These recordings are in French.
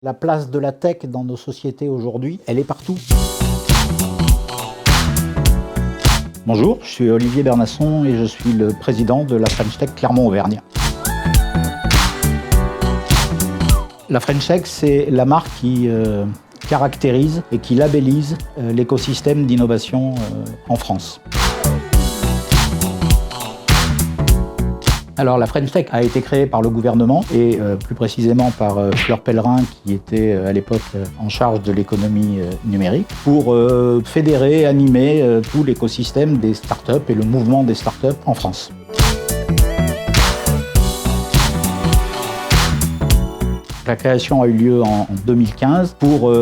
La place de la tech dans nos sociétés aujourd'hui, elle est partout. Bonjour, je suis Olivier Bernasson et je suis le président de la French Tech Clermont-Auvergne. La French Tech, c'est la marque qui caractérise et qui labellise l'écosystème d'innovation en France. Alors la French Tech a été créée par le gouvernement et plus précisément par Fleur Pellerin qui était à l'époque en charge de l'économie numérique pour fédérer, animer tout l'écosystème des startups et le mouvement des startups en France. La création a eu lieu en 2015 pour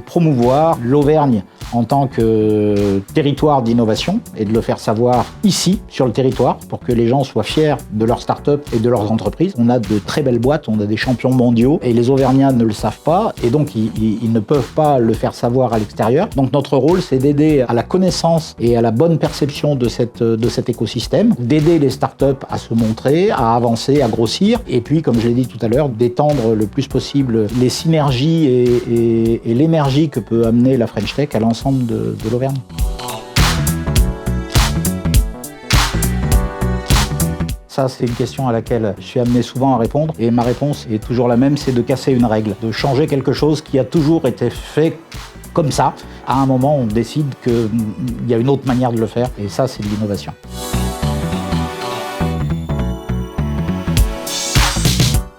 promouvoir l'Auvergne en tant que territoire d'innovation et de le faire savoir ici, sur le territoire, pour que les gens soient fiers de leurs startups et de leurs entreprises. On a de très belles boîtes, on a des champions mondiaux et les Auvergnats ne le savent pas et donc ils ne peuvent pas le faire savoir à l'extérieur. Donc notre rôle, c'est d'aider à la connaissance et à la bonne perception de cet écosystème, d'aider les startups à se montrer, à avancer, à grossir et puis, comme je l'ai dit tout à l'heure, d'étendre le plus possible les synergies et l'énergie que peut amener la French Tech à l'ensemble de l'Auvergne. Ça, c'est une question à laquelle je suis amené souvent à répondre et ma réponse est toujours la même, c'est de casser une règle, de changer quelque chose qui a toujours été fait comme ça. À un moment, on décide qu'il y a une autre manière de le faire et ça, c'est de l'innovation.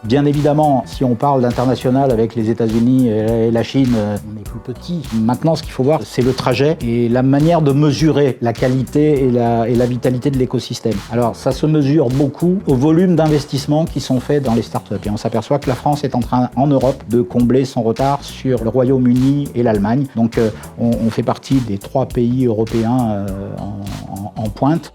Bien évidemment, si on parle d'international avec les États-Unis et la Chine, on est plus petit. Maintenant, ce qu'il faut voir, c'est le trajet et la manière de mesurer la qualité et la vitalité de l'écosystème. Alors, ça se mesure beaucoup au volume d'investissements qui sont faits dans les startups. Et on s'aperçoit que la France est en train, en Europe, de combler son retard sur le Royaume-Uni et l'Allemagne. Donc, on fait partie des 3 pays européens en pointe.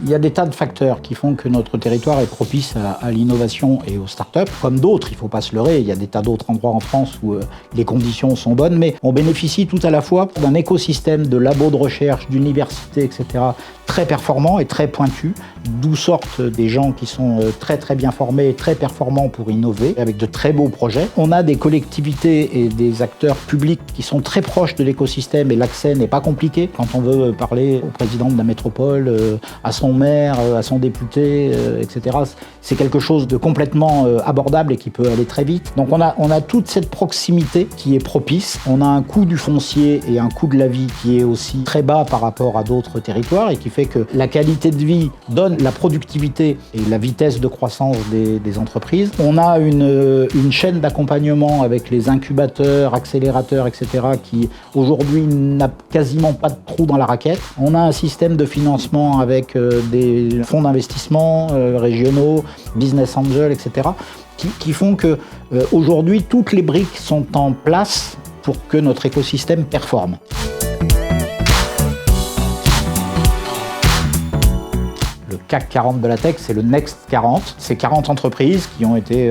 Il y a des tas de facteurs qui font que notre territoire est propice à l'innovation et aux startups. Comme d'autres, il ne faut pas se leurrer, il y a des tas d'autres endroits en France où les conditions sont bonnes, mais on bénéficie tout à la fois d'un écosystème de labos de recherche, d'universités, etc., très performants et très pointus, d'où sortent des gens qui sont très très bien formés et très performants pour innover, avec de très beaux projets. On a des collectivités et des acteurs publics qui sont très proches de l'écosystème et l'accès n'est pas compliqué. Quand on veut parler au président de la métropole, à son maire, à son député, etc., c'est quelque chose de complètement abordable et qui peut aller très vite. Donc on a toute cette proximité qui est propice. On a un coût du foncier et un coût de la vie qui est aussi très bas par rapport à d'autres territoires et qui fait que la qualité de vie donne la productivité et la vitesse de croissance des entreprises. On a une chaîne d'accompagnement avec les incubateurs, accélérateurs, etc. qui aujourd'hui n'a quasiment pas de trou dans la raquette. On a un système de financement avec des fonds d'investissement régionaux, business angels, etc. qui font que aujourd'hui toutes les briques sont en place pour que notre écosystème performe. Le CAC 40 de la tech, c'est le Next 40. C'est 40 entreprises qui ont été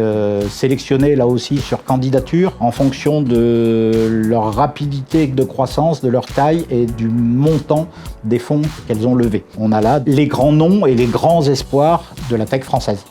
sélectionnées là aussi sur candidature en fonction de leur rapidité de croissance, de leur taille et du montant des fonds qu'elles ont levés. On a là les grands noms et les grands espoirs de la tech française.